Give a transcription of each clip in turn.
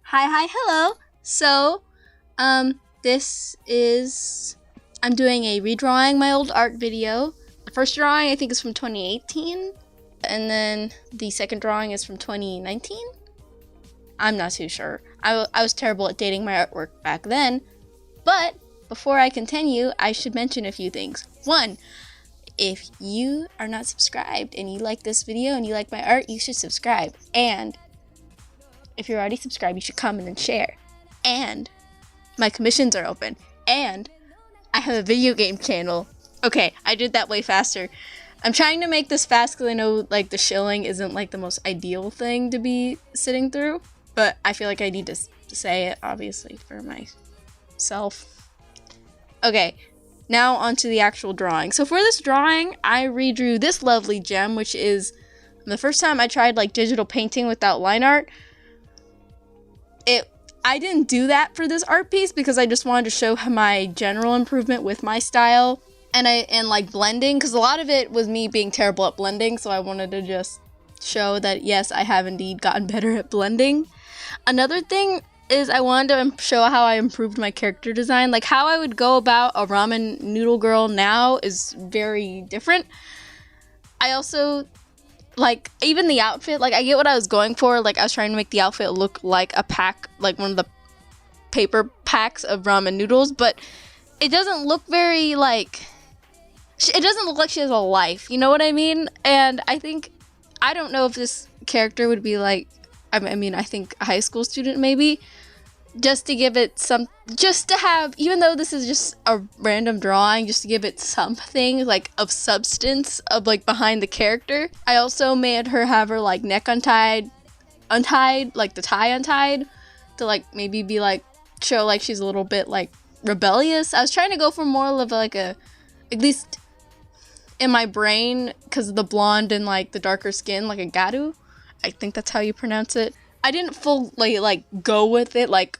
Hi, hello. So, I'm doing a redrawing my old art video. The first drawing I think is from 2018, and then the second drawing is from 2019. I'm not too sure. I was terrible at dating my artwork back then, but before I continue, I should mention a few things. One, if you are not subscribed and you like this video and you like my art, you should subscribe. And if you're already subscribed, you should comment and share. And my commissions are open. And I have a video game channel. Okay, I did that way faster. I'm trying to make this fast because I know like the shilling isn't like the most ideal thing to be sitting through. But I feel like I need to say it, obviously, for myself. Okay, now onto the actual drawing. So for this drawing, I redrew this lovely gem, which is the first time I tried like digital painting without line art. I didn't do that for this art piece because I just wanted to show my general improvement with my style and like blending, because a lot of it was me being terrible at blending, so I wanted to just show that yes, I have indeed gotten better at blending. Another thing is I wanted to show how I improved my character design. Like how I would go about a ramen noodle girl now is very different. I also like even the outfit, like I get what I was going for. Like I was trying to make the outfit look like a pack, like one of the paper packs of ramen noodles, but it doesn't look very like, it doesn't look like she has a life, you know what I mean? And I don't know if this character would be like, I think a high school student maybe, just to give it just to have, even though this is just a random drawing, just to give it something like of substance of like behind the character. I also made her have her like neck untied, like the tie untied, to like maybe be like, show like she's a little bit like rebellious. I was trying to go for more of like at least in my brain, because of the blonde and like the darker skin, like a garu. I think that's how you pronounce it. I didn't fully like go with it like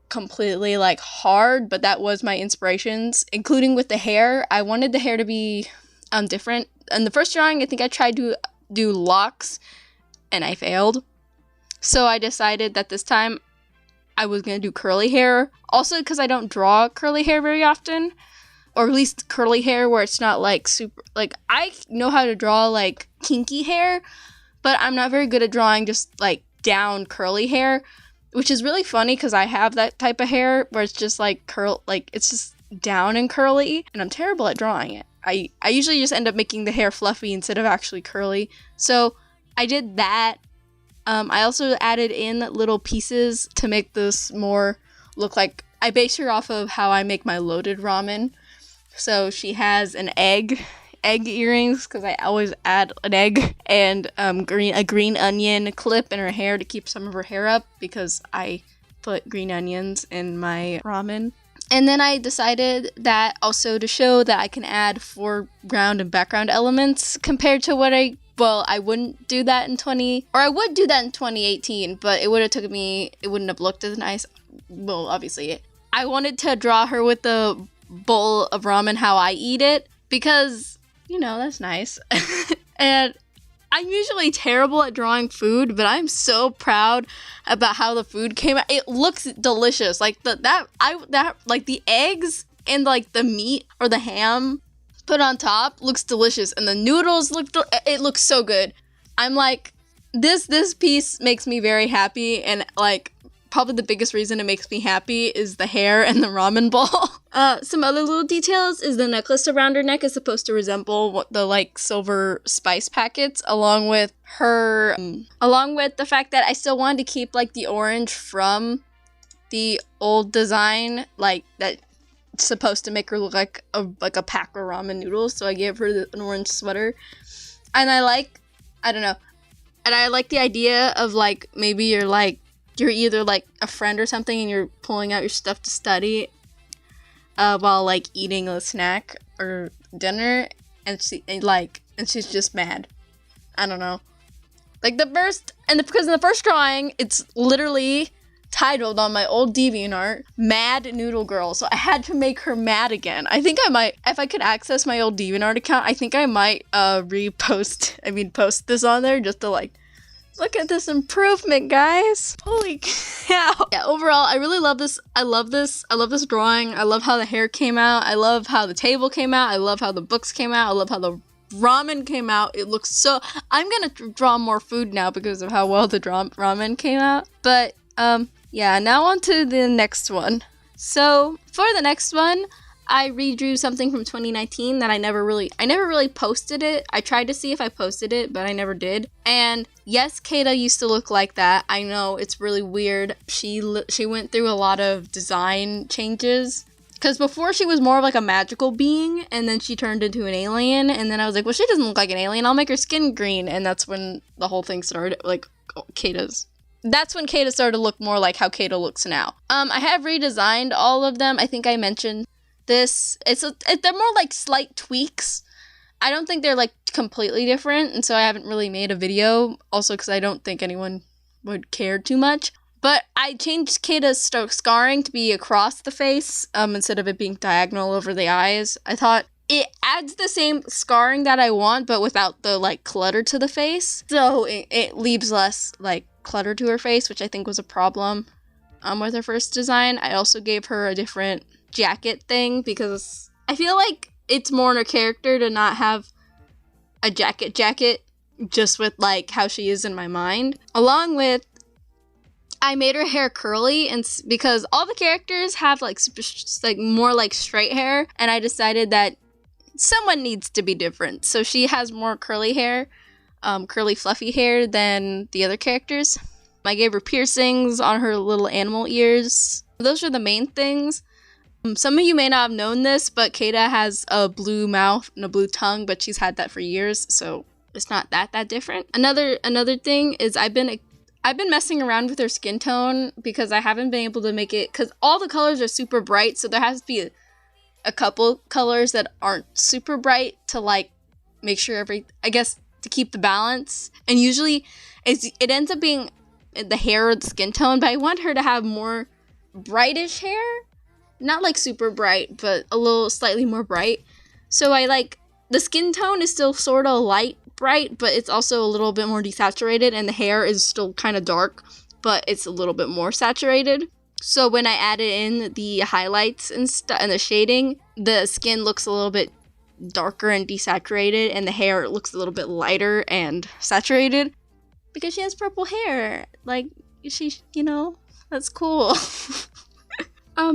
completely like hard, but that was my inspirations, including with the hair. I wanted the hair to be different. In the first drawing, I think I tried to do locks and I failed. So I decided that this time I was gonna do curly hair. Also because I don't draw curly hair very often, or at least curly hair where it's not like super, like I know how to draw like kinky hair, but I'm not very good at drawing just like down curly hair, which is really funny because I have that type of hair where it's just like curl, like it's just down and curly, and I'm terrible at drawing it. I usually just end up making the hair fluffy instead of actually curly. So I did that. I also added in little pieces to make this more look like, I base her off of how I make my loaded ramen. So she has an egg earrings, because I always add an egg, and a green onion clip in her hair to keep some of her hair up, because I put green onions in my ramen. And then I decided that also to show that I can add foreground and background elements compared to what I wouldn't do that I would do that in 2018, but it wouldn't have looked as nice. Well, obviously, I wanted to draw her with the bowl of ramen how I eat it, because, you know, that's nice. And I'm usually terrible at drawing food, but I'm so proud about how the food came out. It looks delicious. Like the eggs and like the meat or the ham put on top looks delicious, and the noodles it looks so good. I'm like, this piece makes me very happy, and like probably the biggest reason it makes me happy is the hair and the ramen bowl. Some other little details is the necklace around her neck is supposed to resemble the like silver spice packets, along with the fact that I still wanted to keep like the orange from the old design, like that supposed to make her look like a pack of ramen noodles. So I gave her an orange sweater, and I like the idea of like maybe you're either like a friend or something and you're pulling out your stuff to study while like eating a snack or dinner, and she's just mad. I don't know. Like because in the first drawing, it's literally titled on my old DeviantArt, Mad Noodle Girl. So I had to make her mad again. I think I might, if I could access my old DeviantArt account, I think I might post this on there just to like, look at this improvement, guys. Holy cow. Yeah, overall, I really love this. I love this drawing. I love how the hair came out. I love how the table came out. I love how the books came out. I love how the ramen came out. It looks so... I'm gonna draw more food now because of how well the ramen came out. But, yeah, now on to the next one. So, for the next one, I redrew something from 2019 that I never really posted it. I tried to see if I posted it, but I never did. And yes, Kata used to look like that. I know, it's really weird. She went through a lot of design changes. Because before she was more of like a magical being, and then she turned into an alien, and then I was like, well, she doesn't look like an alien, I'll make her skin green. And that's when the whole thing started, like, that's when Kata started to look more like how Kata looks now. I have redesigned all of them. I think I mentioned this. They're more like slight tweaks. I don't think they're like completely different, and so I haven't really made a video, also because I don't think anyone would care too much. But I changed Kata's scarring to be across the face instead of it being diagonal over the eyes. I thought it adds the same scarring that I want, but without the like clutter to the face. So it leaves less like clutter to her face, which I think was a problem with her first design. I also gave her a different jacket thing because I feel like it's more in her character to not have a jacket just with like how she is in my mind. Along with, I made her hair curly, and because all the characters have like more like straight hair, and I decided that someone needs to be different. So she has more curly hair, curly fluffy hair than the other characters. I gave her piercings on her little animal ears. Those are the main things. Some of you may not have known this, but Kata has a blue mouth and a blue tongue, but she's had that for years, so it's not that different. Another thing is I've been messing around with her skin tone because I haven't been able to make it, because all the colors are super bright, so there has to be a couple colors that aren't super bright to like make sure I guess to keep the balance. And usually it ends up being the hair or the skin tone, but I want her to have more brightish hair. Not like super bright, but a little slightly more bright. So I like, the skin tone is still sort of light bright, but it's also a little bit more desaturated, and the hair is still kind of dark, but it's a little bit more saturated. So when I added in the highlights and the shading, the skin looks a little bit darker and desaturated, and the hair looks a little bit lighter and saturated because she has purple hair. Like, that's cool.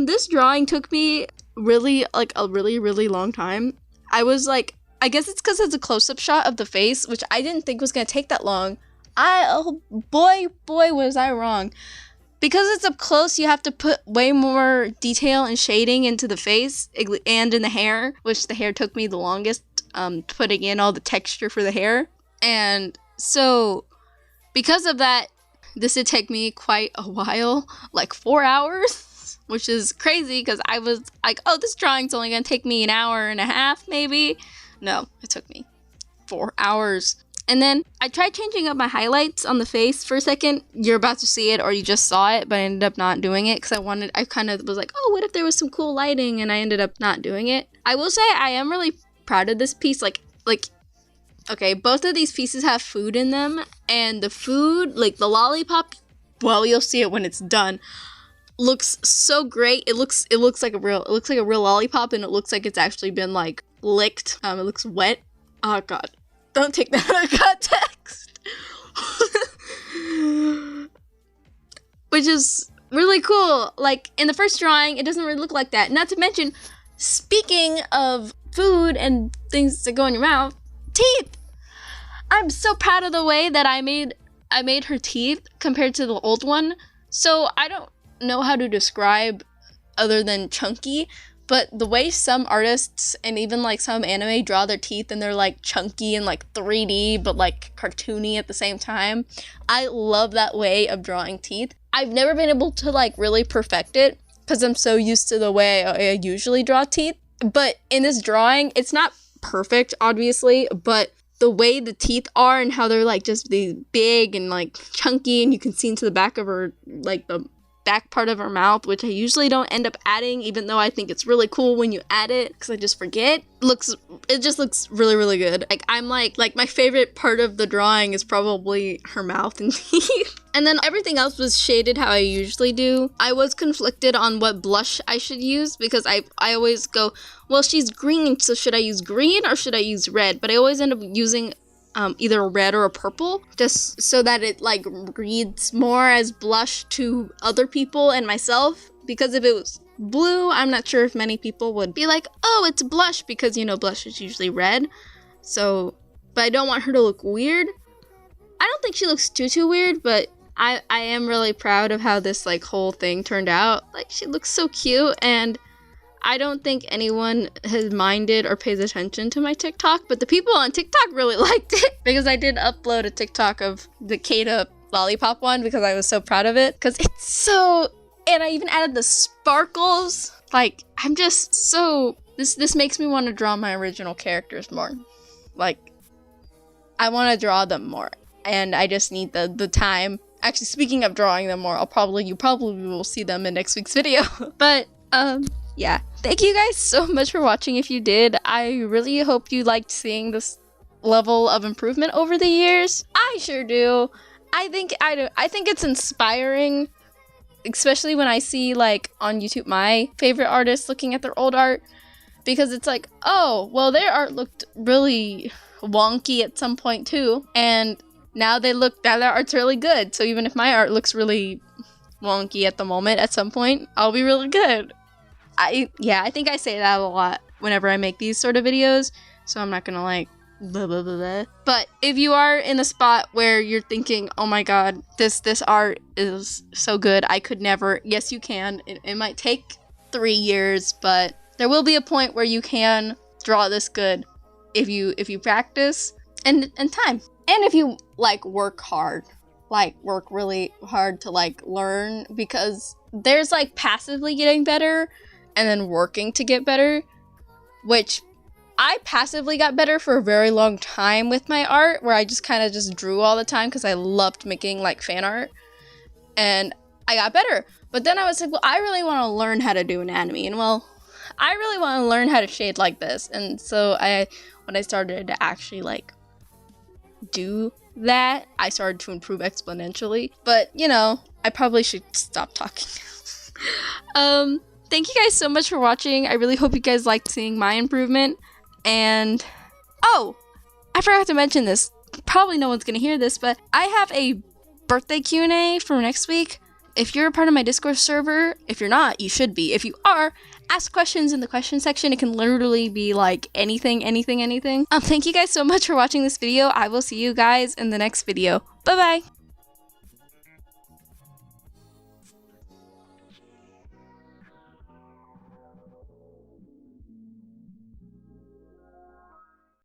This drawing took me really long time. I was like, I guess it's because it's a close-up shot of the face, which I didn't think was going to take that long. Boy, was I wrong. Because it's up close, you have to put way more detail and shading into the face and in the hair, which the hair took me the longest, putting in all the texture for the hair. And so, because of that, this did take me quite a while, like 4 hours. Which is crazy because I was like, oh, this drawing's only going to take me an hour and a half, maybe. No, it took me 4 hours. And then I tried changing up my highlights on the face for a second. You're about to see it or you just saw it, but I ended up not doing it because I kind of was like, oh, what if there was some cool lighting? And I ended up not doing it. I will say I am really proud of this piece. Okay, both of these pieces have food in them. And the food, like the lollipop, well, you'll see it when it's done, looks so great. It looks like a real lollipop, and it looks like it's actually been like licked. It looks wet. Oh god, don't take that out of context. Which is really cool. Like in the first drawing, it doesn't really look like that. Not to mention, speaking of food and things that go in your mouth, teeth. I'm so proud of the way that I made her teeth compared to the old one. So I don't know how to describe other than chunky, but the way some artists and even like some anime draw their teeth and they're like chunky and like 3D but like cartoony at the same time, I love that way of drawing teeth. I've never been able to like really perfect it because I'm so used to the way I usually draw teeth, but in this drawing it's not perfect obviously, but the way the teeth are and how they're like just these big and like chunky, and you can see into the back of her, like the back part of her mouth, which I usually don't end up adding, even though I think it's really cool when you add it, because I just forget. It just looks really, really good. Like, I'm like my favorite part of the drawing is probably her mouth and teeth. And then everything else was shaded how I usually do. I was conflicted on what blush I should use, because I always go, well, she's green, so should I use green or should I use red? But I always end up using either a red or a purple, just so that it like reads more as blush to other people and myself. Because if it was blue, I'm not sure if many people would be like, oh, it's blush, because, you know, blush is usually red. So, but I don't want her to look weird. I don't think she looks too weird, but I am really proud of how this like whole thing turned out. Like, she looks so cute, and I don't think anyone has minded or pays attention to my TikTok, but the people on TikTok really liked it, because I did upload a TikTok of the Kata lollipop one because I was so proud of it, because it's so, and I even added the sparkles. Like, I'm just so, this makes me want to draw my original characters more. Like, I want to draw them more, and I just need the time. Actually, speaking of drawing them more, you probably will see them in next week's video. But, yeah, thank you guys so much for watching. If you did, I really hope you liked seeing this level of improvement over the years. I sure do. I think it's inspiring, especially when I see like on YouTube my favorite artists looking at their old art, because it's like, oh, well, their art looked really wonky at some point too, and now their art's really good. So even if my art looks really wonky at the moment, at some point I'll be really good. I think I say that a lot whenever I make these sort of videos, so I'm not gonna like blah blah blah blah. But if you are in a spot where you're thinking, oh my god, this art is so good, I could never, yes you can. It might take 3 years, but there will be a point where you can draw this good if you practice and time. And if you like work really hard to like learn, because there's like passively getting better and then working to get better, which I passively got better for a very long time with my art, where I just kind of just drew all the time because I loved making like fan art, and I got better. But then I was like, well, I really want to learn how to do anatomy, and well, I really want to learn how to shade like this. And so when I started to actually like do that, I started to improve exponentially. But you know, I probably should stop talking. Thank you guys so much for watching. I really hope you guys liked seeing my improvement. And oh, I forgot to mention this. Probably no one's gonna hear this, but I have a birthday Q&A for next week. If you're a part of my Discord server, if you're not, you should be. If you are, ask questions in the question section. It can literally be like anything. Thank you guys so much for watching this video. I will see you guys in the next video. Bye bye.